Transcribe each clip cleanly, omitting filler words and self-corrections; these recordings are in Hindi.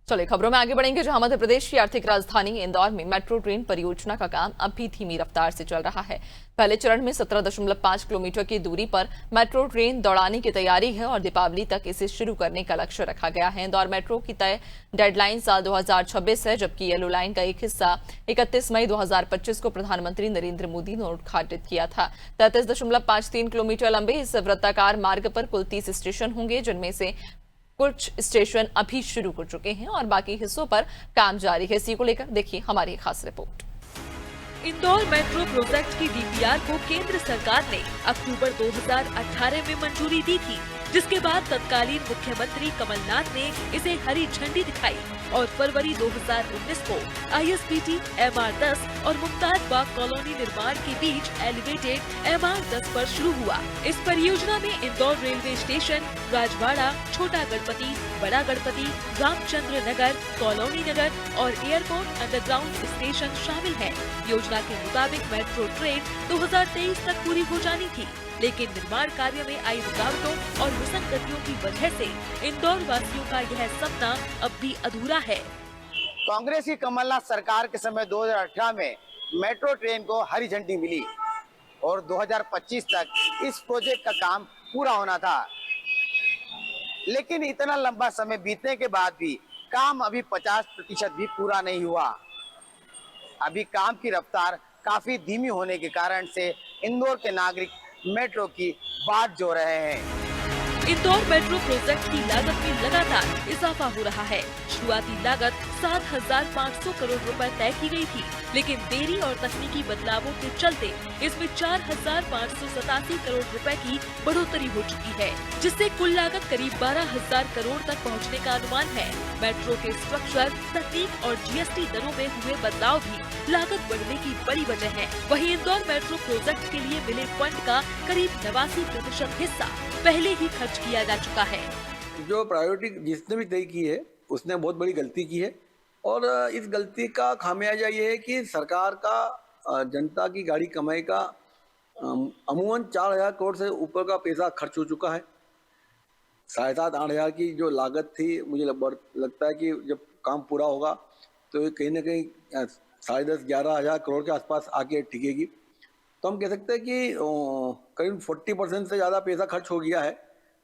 चलिए खबरों में आगे बढ़ेंगे, जहां मध्य प्रदेश की आर्थिक राजधानी इंदौर में मेट्रो ट्रेन परियोजना का काम अब भी धीमी रफ्तार से चल रहा है। पहले चरण में 17.5 किलोमीटर की दूरी पर मेट्रो ट्रेन दौड़ाने की तैयारी है और दीपावली तक इसे शुरू करने का लक्ष्य रखा गया है। इंदौर मेट्रो की तय डेडलाइन साल 2026 है, जबकि येलो लाइन का एक हिस्सा 31 मई 2025 को प्रधानमंत्री नरेंद्र मोदी ने उद्घाटित किया था। 33.53 किलोमीटर लंबे इस वृत्ताकार मार्ग पर कुल 30 स्टेशन होंगे, जिनमें से कुछ स्टेशन अभी शुरू हो चुके हैं और बाकी हिस्सों पर काम जारी है। इसी को लेकर देखिए हमारी खास रिपोर्ट। इंदौर मेट्रो प्रोजेक्ट की डीपीआर को केंद्र सरकार ने अक्टूबर 2018 में मंजूरी दी थी, जिसके बाद तत्कालीन मुख्यमंत्री कमलनाथ ने इसे हरी झंडी दिखाई और फरवरी 2019 को ISPT MR10 और मुमताज बाग कॉलोनी निर्माण के बीच एलिवेटेड MR10 पर शुरू हुआ। इस परियोजना में इंदौर रेलवे स्टेशन, राजवाड़ा, छोटा गणपति, बड़ा गणपति, रामचंद्र नगर, कॉलोनी नगर और एयरपोर्ट अंडरग्राउंड स्टेशन शामिल है। योजना के मुताबिक मेट्रो ट्रेन 2023 तक पूरी हो जानी थी, लेकिन निर्माण कार्य में आई रुकावटों और विसंगतियों की वजह से इंदौर वासियों का यह सपना अब भी अधूरा है। कांग्रेस की कमलनाथ सरकार के समय 2018 में मेट्रो ट्रेन को हरी झंडी मिली और 2025 तक इस प्रोजेक्ट का काम पूरा होना था, लेकिन इतना लंबा समय बीतने के बाद भी काम अभी 50% भी पूरा नहीं हुआ। अभी काम की रफ्तार काफी धीमी होने के कारण से इंदौर के नागरिक मेट्रो की बाट जो रहे हैं। इंदौर मेट्रो प्रोजेक्ट की लागत में लगातार इजाफा हो रहा है। शुरुआती लागत 7,500 करोड़ रुपए तय की गई थी, लेकिन देरी और तकनीकी बदलावों के चलते इसमें 4,587 करोड़ रुपए की बढ़ोतरी हो चुकी है, जिससे कुल लागत करीब 12,000 करोड़ तक पहुंचने का अनुमान है। मेट्रो के स्ट्रक्चर, तकनीक और GST दरों में हुए बदलाव भी लागत बढ़ने की बड़ी वजह है। वहीं इंदौर मेट्रो प्रोजेक्ट के लिए मिले फंड का करीब 89% हिस्सा पहले ही खर्च किया जा चुका है। जो प्रायोरिटी जिसने भी तय की है उसने बहुत बड़ी गलती की है और इस गलती का खामियाजा ये है कि सरकार का जनता की गाड़ी कमाई का अमूमन 4,000 करोड़ से ऊपर का पैसा खर्च हो चुका है। 7,500-8 हज़ार की जो लागत थी, मुझे लगता है कि जब काम पूरा होगा तो ये कहीं ना कहीं 10,500-11 हज़ार करोड़ के आसपास आके टिकेगी। तो हम कह सकते हैं कि करीब 40% से ज़्यादा पैसा खर्च हो गया है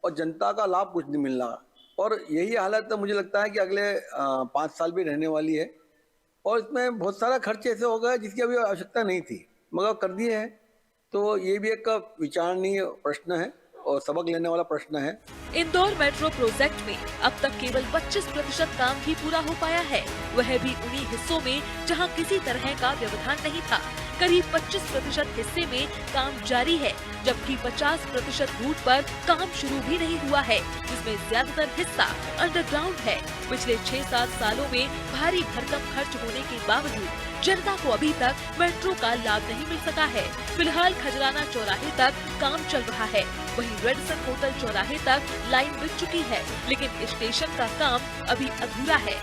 और जनता का लाभ कुछ नहीं मिल रहा। और यही हालत तो मुझे लगता है कि अगले 5 साल भी रहने वाली है और इसमें बहुत सारा खर्च ऐसे हो गए जिसकी अभी आवश्यकता नहीं थी मगर कर दिए हैं। तो ये भी एक विचारणीय प्रश्न है और सबक लेने वाला प्रश्न है। इंदौर मेट्रो प्रोजेक्ट में अब तक केवल 25% काम ही पूरा हो पाया है, वह भी उन्हीं हिस्सों में जहां किसी तरह का व्यवधान नहीं था। करीब 25% हिस्से में काम जारी है, जबकि 50% रूट पर काम शुरू भी नहीं हुआ है, जिसमें ज्यादातर हिस्सा अंडरग्राउंड है। पिछले 6-7 सालों में भारी भरकम खर्च होने के बावजूद जनता को अभी तक मेट्रो का लाभ नहीं मिल सका है। फिलहाल खजराना चौराहे तक काम चल रहा है, वहीं रेडिसन होटल चौराहे तक लाइन बिक चुकी है, लेकिन स्टेशन का काम अभी अधूरा है।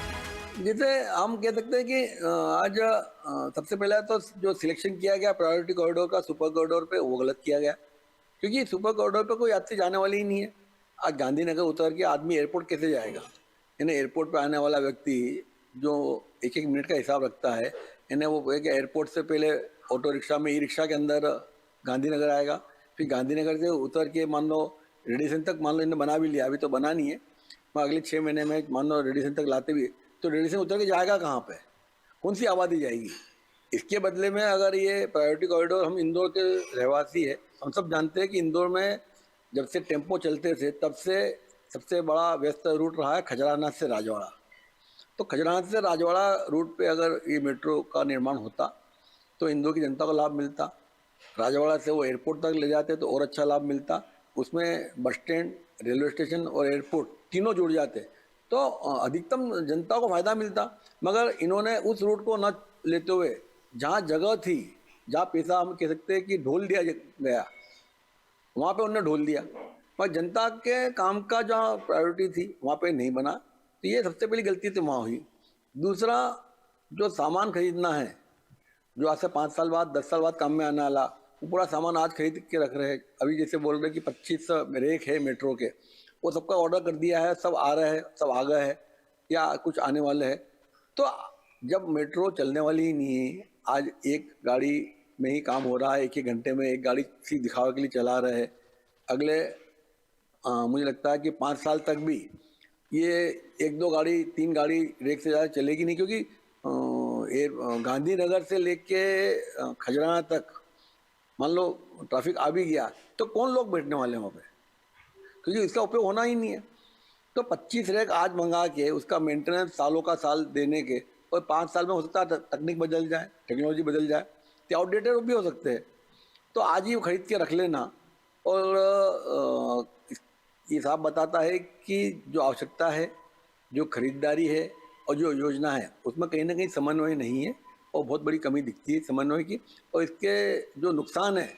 जैसे हम कह सकते हैं कि आज सबसे पहले तो जो सिलेक्शन किया गया प्रायोरिटी कॉरिडोर का सुपर कॉरिडोर पे, वो गलत किया गया, क्योंकि सुपर कॉरिडोर पे कोई यात्री जाने वाली ही नहीं है। आज गांधीनगर उतर के आदमी एयरपोर्ट कैसे जाएगा? यानी एयरपोर्ट पे आने वाला व्यक्ति जो 1-1 मिनट का हिसाब रखता है, यानी वो एक एयरपोर्ट से पहले ऑटो रिक्शा में, ई रिक्शा के अंदर गांधीनगर आएगा, फिर गांधीनगर से उतर के मान लो रेडिसन तक, मान लो इन्हें बना भी लिया, अभी तो बना नहीं है, मगर अगले 6 महीने में मान लो रेडिसन तक लाते भी, तो रेडिसन उतर के जाएगा कहाँ पे? कौन सी आबादी जाएगी? इसके बदले में अगर ये प्रायोरिटी कॉरिडोर, हम इंदौर के रहवासी है, हम सब जानते हैं कि इंदौर में जब से टेम्पो चलते थे तब से सबसे बड़ा व्यस्त रूट रहा है खजराना से राजवाड़ा। तो खजराना से राजवाड़ा रूट पे अगर ये मेट्रो का निर्माण होता तो इंदौर की जनता को लाभ मिलता। राजवाड़ा से वो एयरपोर्ट तक ले जाते तो और अच्छा लाभ मिलता। उसमें बस स्टैंड, रेलवे स्टेशन और एयरपोर्ट तीनों जुड़ जाते तो अधिकतम जनता को फायदा मिलता। मगर इन्होंने उस रूट को न लेते हुए जहाँ जगह थी, जहाँ पैसा हम कह सकते हैं कि ढोल दिया गया, वहाँ पे उन्होंने ढोल दिया, पर जनता के काम का जहाँ प्रायोरिटी थी वहाँ पे नहीं बना। तो ये सबसे पहली गलती तो वहाँ हुई। दूसरा, जो सामान खरीदना है, जो आज से 5 साल बाद 10 साल बाद काम में आने वाला, वो पूरा सामान आज खरीद के रख रहे हैं। अभी जैसे बोल रहे कि 25 रेक है मेट्रो के, वो सबका ऑर्डर कर दिया है, सब आ रहे हैं, सब आ गए हैं, या कुछ आने वाला है। तो जब मेट्रो चलने वाली ही नहीं है, आज एक गाड़ी में ही काम हो रहा है, एक ही घंटे में एक गाड़ी सिर्फ दिखावे के लिए चला रहे हैं। अगले मुझे लगता है कि 5 साल तक भी ये 1-2 गाड़ी 3 गाड़ी रेक से ज़्यादा चलेगी नहीं, क्योंकि गांधीनगर से लेके खजराना तक मान लो ट्रैफिक आ भी गया तो कौन लोग बैठने वाले हैं वहाँ पे, क्योंकि इसका उपयोग होना ही नहीं है। तो 25 रैक आज मंगा के उसका मेंटेनेंस सालों का साल देने के, और 5 साल में हो सकता है तकनीक बदल जाए, टेक्नोलॉजी बदल जाए, तो आउटडेटेड भी हो सकते हैं। तो आज ही खरीद के रख लेना, और ये साफ बताता है कि जो आवश्यकता है, जो खरीदारी है और जो योजना है, उसमें कहीं ना कहीं समन्वय नहीं है और बहुत बड़ी कमी दिखती है समन्वय की। और इसके जो नुकसान है,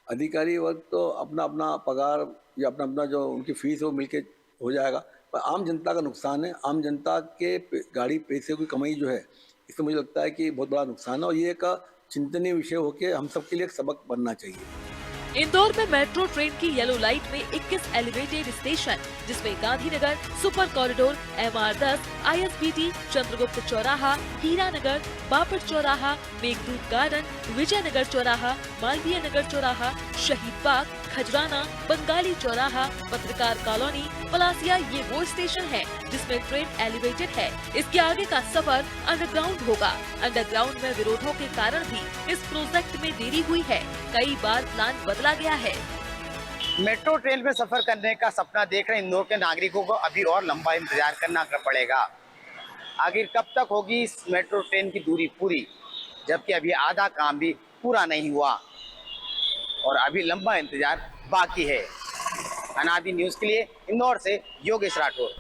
अधिकारी वर्ग तो अपना अपना पगार या अपना अपना जो उनकी फीस है वो मिलके हो जाएगा, पर आम जनता का नुकसान है। आम जनता के गाड़ी पैसे की कमाई जो है, इससे मुझे लगता है कि बहुत बड़ा नुकसान है, और ये एक चिंतनीय विषय होकर हम सबके लिए एक सबक बनना चाहिए। इंदौर में मेट्रो ट्रेन की येलो लाइट में 21 एलिवेटेड स्टेशन, जिसमें Gandhinagar, super corridor, MR10, ISBT, Chandragupta चौराहा, हीरानगर, बापट चौराहा, मेघदूत गार्डन, विजयनगर चौराहा, मालवीय नगर चौराहा, शहीद बाग, खजराना, बंगाली चौराहा, पत्रकार कॉलोनी, पलासिया, ये वो स्टेशन है जिसमें ट्रेन एलिवेटेड है। इसके आगे का सफर अंडरग्राउंड होगा। अंडरग्राउंड में विरोधों के कारण भी इस प्रोजेक्ट में देरी हुई है। कई बार प्लान बदला गया है। मेट्रो ट्रेन में सफर करने का सपना देख रहे इंदौर के नागरिकों को अभी और लंबा इंतजार करना पड़ेगा। आखिर कब तक होगी इस मेट्रो ट्रेन की दूरी पूरी, जबकि अभी आधा काम भी पूरा नहीं हुआ और अभी लंबा इंतजार बाकी है। अनादि न्यूज़ के लिए इंदौर से योगेश राठौर।